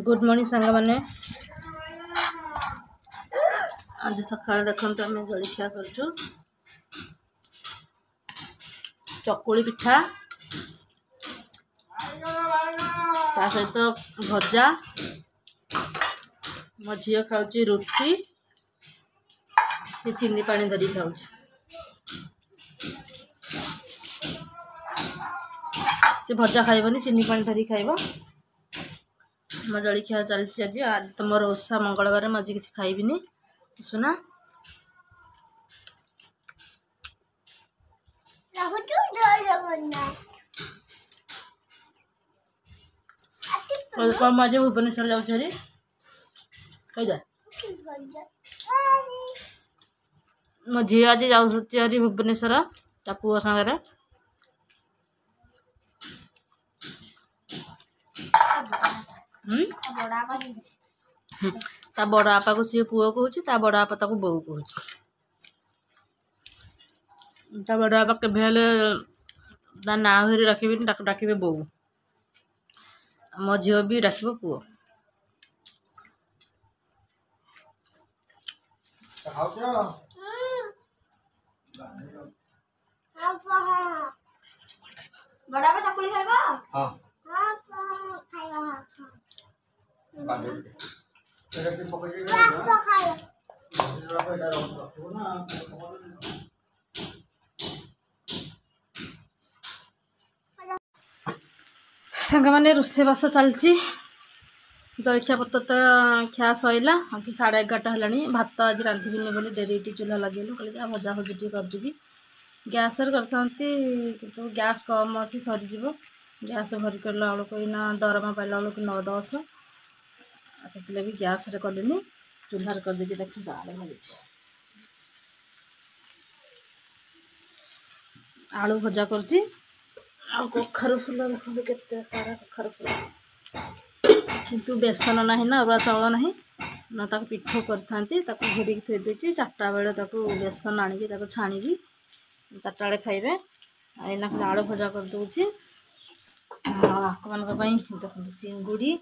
Good morning सांग मैंने आज सकाल देखो आम जलखिया कर चकुली पिठा ता सहित भजा मो झील खाऊँ रुटी चीनी पानी धरी खाऊँ से भजा खाइबनी चीनी पानी धरी खाइब मो जलखिया चलती आज आज तो मोर ओषा मंगलवार मैं आज किसी खाइबिनी सुना कम आज भुवनेश्वर जाऊँ कही जा मो झी आज जाऊँ भुवनेश्वर ता पुओ सागर ता बड़ आपा को सी पुओ कहूँ ता बड़ आपा ताको बोऊ कहूँ ता बड़ आपा के ना धरी रखी डाके बोऊ मो झील भी डाक पुओ बड़ा बड़ा चकुली खाइबा हां सांग मैंने रोसेबास चलती जलखिया पत्र तो खिया सैला आज 11:30 है भात आज रांधिनी बोली डेरी चूल्हा लगे कह भजा भजी करदेवी गैस करते गैस कम अच्छी सरीज गैस भरी करला बेलू दरमा पाइला बेलू 9-10 से गैस कलेनि चूल्हार कर देती देखिए आलू भाजी आलू भजा कर कखारु फुल देखते केते सारा कखारु फुल किंतु बेसन ना ना अरुआ चाउल ना ना ताको पिठो करता घोरिक थी देती 4टा बेले बेसन आनिकी छाणी 4टा बेले खाइबे एना खाली आलू भजा कर दूची मान देखते चिंगुड़ी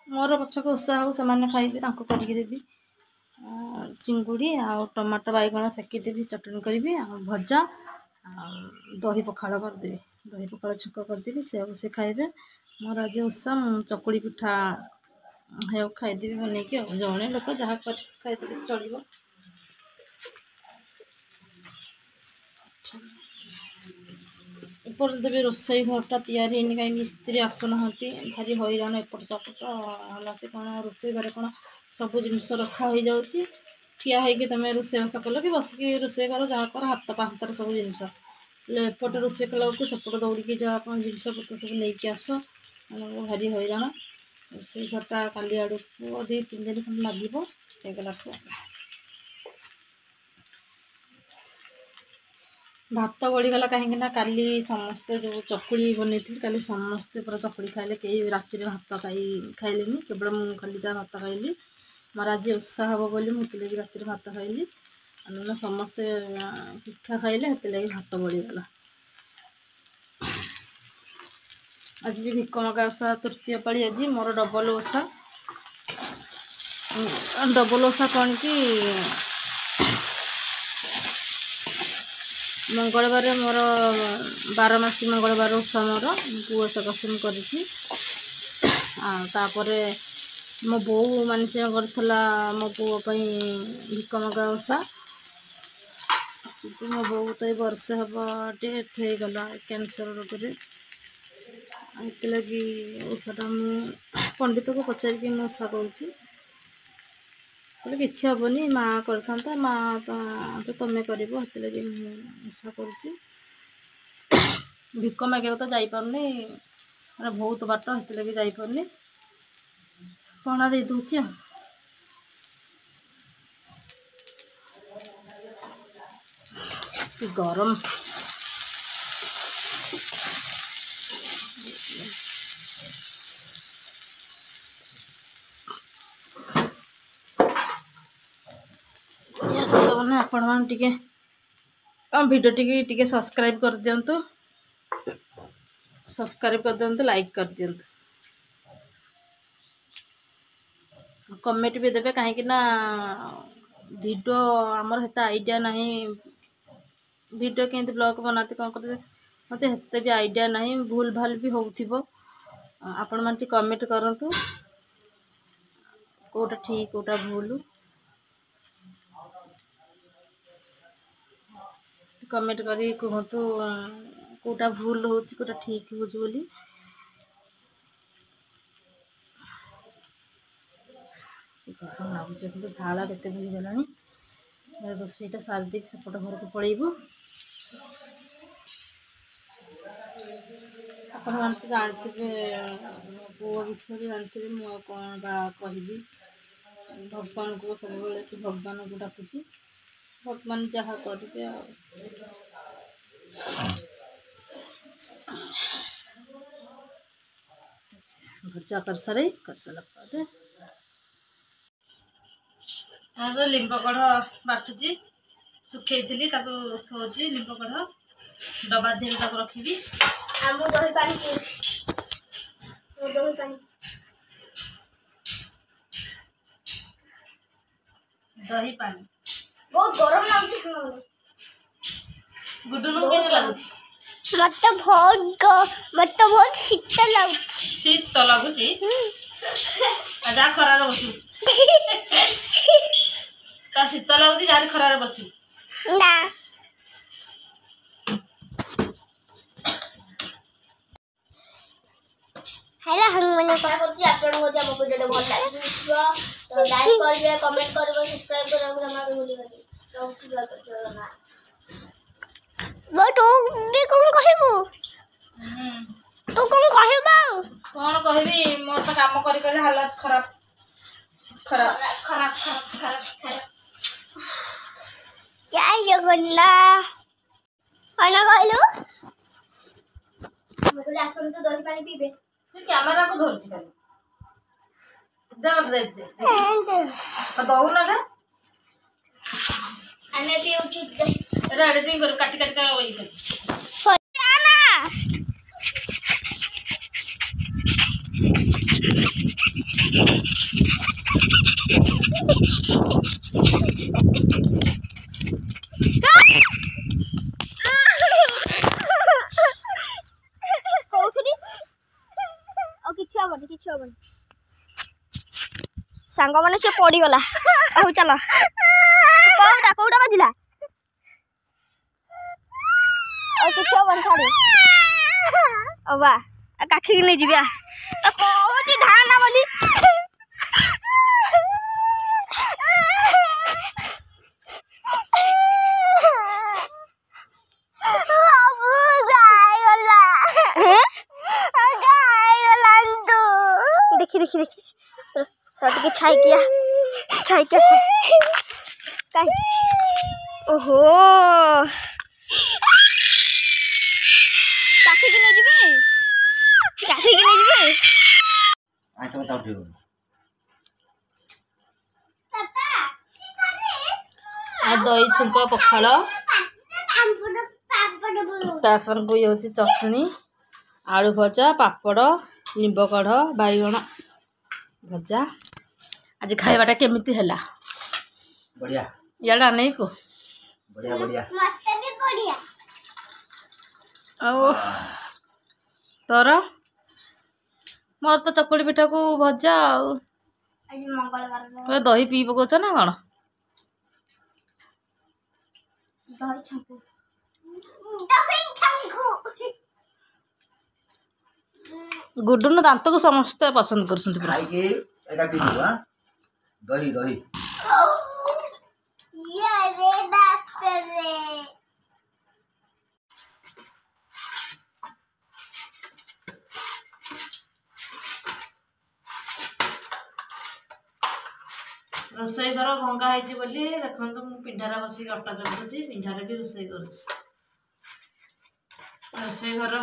मोर पछक ओषा हो से खाइबे करके देवी चिंगुड़ी आ टमाटो बैगण सेकीदेवी चटनी करी भजा दही पखाड़ करदेवी दही पखाड़ छुक करदेवी से खाइबे मोर आज ओषा चकुली पिठा खाइदेवी बनैकी जड़े लोक जहाँ खाइदेवी चलो एपर्तंत भी रोसई घरटा तैयारी कहीं मिस्त्री आसुना भारी हैरान एपट सपट है से कौन रोसई घर कौन सब जिनस रखा हो जाऊँगी ठिया होगी तुम रोसईबास कल कि बसिकी रोसई कर जहाँ कर हाथ पाहातर सब जिनस एपटे रोसई कला सेपट दौड़ी जा जिनस पत्र सब नहीं आस भारी हैरान रोसई घरटा काली आड़ को 2-3 दिन खंड लगे भात बढ़ीगला कहीं काली समस्ते जो चकुली बन काली समस्ते पूरा चकुली खाइले कई राति भात खाइले केवल मुझे खाली जहाँ भात खाइली मोर आज ओषा हम बोली मुझे राति भात खाइली ना समस्ते पिठा खाइले से भात बढ़ीगला आज भी भिक मगा ओषा तृतीय पाली आज मोर डबल ओषा कौन कि मंगलवार मोर 12 मासी मंगलवार ओषा मोर पुओ सकाशे कर मो बो मानसिक करथला मो पुओ भिक मगा ओषा मो बो तो वर्षे हम डेथ हो गला कैंसर रोग लगी ओषाटा मुझे पंडित को पचार ओषा करुँची कि हेनी माँ करता माँ तो तुम्हें कर ओषा कर भिक मागे तो जापारनी बहुत बाट से जापारनी पणा दे दूची गरम आपण मैंने वीडियो टी सब्सक्राइब कर दिंतु लाइक कर दिंतु कमेंट भी देवे कहीं ना वीडियो आमर हेता आइडिया नहीं वीडियो केंद्र ब्लॉग बनाते कौन करते मत हेते भी आइडिया नहीं भूल भाल भी होउथिबो आपण मानती कमेंट करंतु कोटा ठीक कोटा भूल कमेंट करी कहतु कोटा भूल होची कोटा ठीक होची बोली गरम लाଗୁଛି କିନ୍ତୁ ଝାଳ କେତେ ବୁଲିଗଲାଣି ରୋଷେଇଟା ସାରି ଦେଇକି ସେପଟ ଘରକୁ ପଳେଇବୁ ଆପଣମାନେ ତ ଜାଣିଥିବେ ମୋ ପୁଅ ବିଷୟରେ ଜାଣିଥିବେ ମୁଁ ଆଉ କ'ଣ ବା କହିବି ଭଗବାନଙ୍କୁ ସବୁବେଳେ ସେ ଭଗବାନଙ୍କୁ ଡାକୁଛି ଭଗବାନ ଯାହା କରିବେ ଆଉ ଭଜା କରିସାରିଲା ପରେ लिंब कढ़ बाछुची सुखेई ताको थोची लिंब कढ़ डबा धीरे ताको रखी दही पानी बहुत गरम लाଗୁଛି गुड्डू नु केने लाଗୁଛି मत बहुत शीत लाଗୁଛି आजा खरा रे बसु ता शीत लाଗୁଛି जारी खरा रे बसु ना हेलो हम मन आशा करछि आपण को हम वीडियो भल लागिथिबो तो लाइक करबे कमेंट करबे सब्सक्राइब करबे हमरा भूली गली ना वो तो भी कौन कहबो तो कौन कहबो कौन कहबी मोर तो काम करी करी हालत खराब जय जगन्नाथ खाना कहलु मुझे आसन तो दही पानी पीबे कैमरा को धरछि खाली दे दऊ ना रे हमें भी उचित रेडी कर काटी काटी का वही कर सांग मैंने से पड़ी गला आहु चलो कोउटा कोउटा बजिला ओ किछ बन छाड़ी ओबा काखी नै जिबा तो कोउची धाना बोली देखी के छाई किया से काई ओहो काठी के नै जिबे आके बताओ ठीक पापा की करे आ दही छुंका पखाल तापर को ये चटनी आलू भजा पापड़ लिंब कढ़ बैगण भजा आज खाइबाटा केमिति हैला बढ़िया याडा नहीं को बढ़िया बढ़िया मते भी बढ़िया ओ तोर मोर तो चकुड़ी पिठा को भजा आज मंगलवार दही पी पकोच ना कौन दही छंकू गुड्डू न दांत को समस्त पसंद कर खाई के एटा पी दुआ दही दही ये रे बाप रे रोसई घर भंगा है देखो मु पिंढारा बस अटा चढ़ुची पिंढारे भी रोसई कर रोसई घर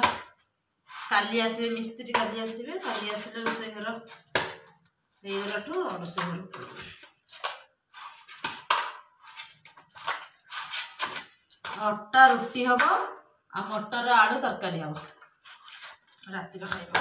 काली आसबे मिस्त्री काली आसले रोसई घर हो रोसई घर अटा रुटी हम आ मटर आलू तरकारी हम राति खाइबा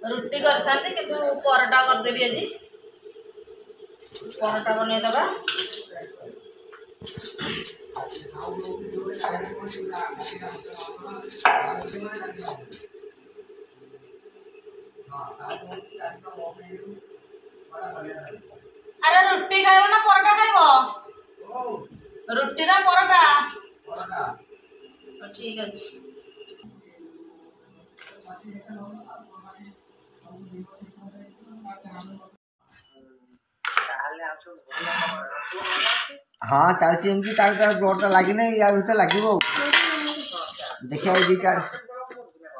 रुटी करथांती किंतु परोटा करदेबी आज परोटा बनईदबा अरे रुटी खाइब ना परोटा खाइब रुटी ना परोटा ठीक अच्छे हाँ चलती एमती ब्लडटा लगी ना या भर लगे देखिए दी चार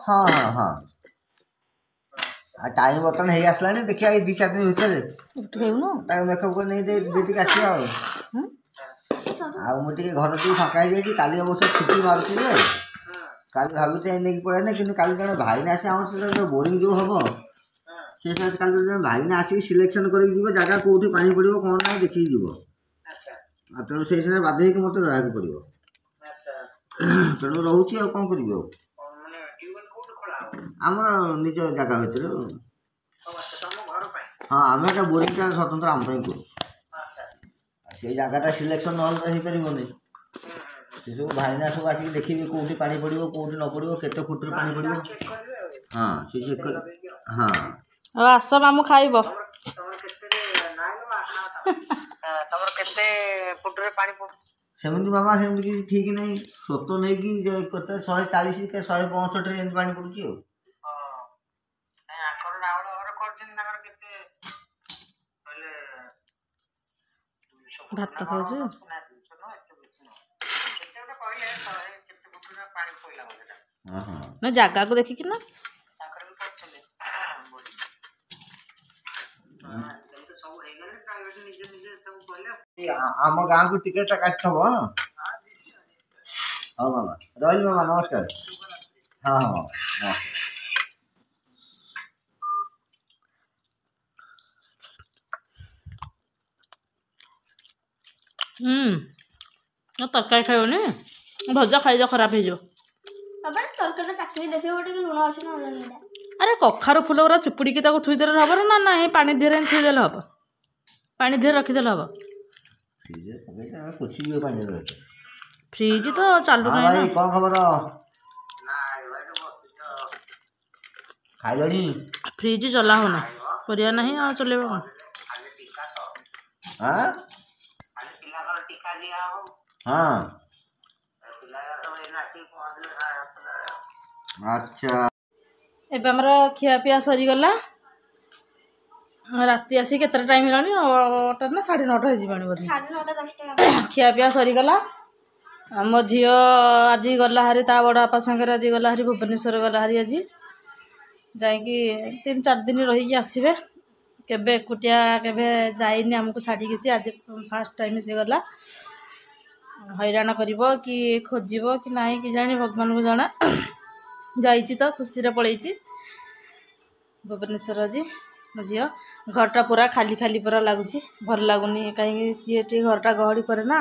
हाँ हाँ हाँ टाइम बर्तन हो आसला देखिए दी चार दिन भर मेकअप कर नहीं आसो मुझे घर टी फाँका हो काली अवश्य छुट्टी मारुची काली भावुचे नहीं पड़े कि काली जन भाई ना आसे आम बोरिंग जो हम से काली जन भाई ना आसिक सिलेक्शन कर जगह कौटी पानी पड़ो कौन ना देखिए जीव तेणु से बाध्य होकर मत रहा पड़ो तेणु रोचे आ कौन कर आमर निज जगह भर हाँ आम एक बोरिंगटा स्वतंत्र आम करूँ से जगहटा सिलेक्शन ना हो पारे से सब भाईना सब आसिक देखिए कौटी पानी पड़ो कौटी न पड़ो केते फुट पानी पड़ो हाँ से चेक कर हाँ आस मामू खाइब सेमती मामा सेमती किसी ठीक नहीं स्वत नहीं कि 140 के 165 पानी पड़ुची भात खाऊ ना जगह को देखिकी ना आम गाँव को टिकेट काटब हाँ मामा रही मामा नमस्कार हाँ हाँ नमस्कार तरकारी खाइबनी भजा खाई खराब हो अरे कखार फूल गुरा चिपुड़ी थुईदेले हम ना ना पानी धीरे थुईदेले हम पानी धीरे रखीदेले हम फ्रिज तो चालू भाई कौन खबर खाइलनी फ्रिज चला होना परिया नहीं आ चलेबो हाँ हाँ अच्छा एबे हमरा खिया पिया सरीगला राति आसी केतटा टाइम हेलानी 8टा ना 9:30 हो जीवानी बोधे 9:30 खिया पिया सरीगला मो झील आज गला हारी ता बड़ बापा संगे आज गला हारी भुवनेश्वर गला हारी आज जाकि 3-4 दिन रही आसबे केबे एकुटिया केबे जाइनी आमको छाड़ी आज फास्ट टाइम से गला हैरान करिवो कि खोजिवो कि नहीं कि जानी भगवान को जाना जाइची तो खुशी रे पळेची भुवनेश्वर आज मो झील घरटा पूरा खाली खाली पूरा लगुच भल लगुनि कहीं सी घरटा गहड़ी करे ना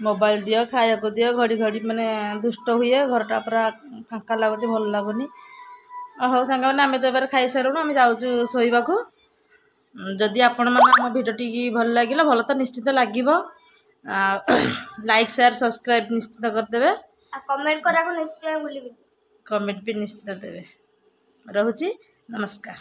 मोबाइल दियो खाया को दियो घड़ी घड़ी माने दुष्ट हुए घरटा पूरा फांका लगुच भल लगुनि हो सांग मैंने आम तो खाई सारूँ आम जाऊँ शोवा को जदि आपण मैंने आम भिडियोटी भल लगे भल तो निश्चित लगे लाइक शेयर सब्सक्राइब निश्चित करदे कमेंट भी निश्चित देवे रोची नमस्कार।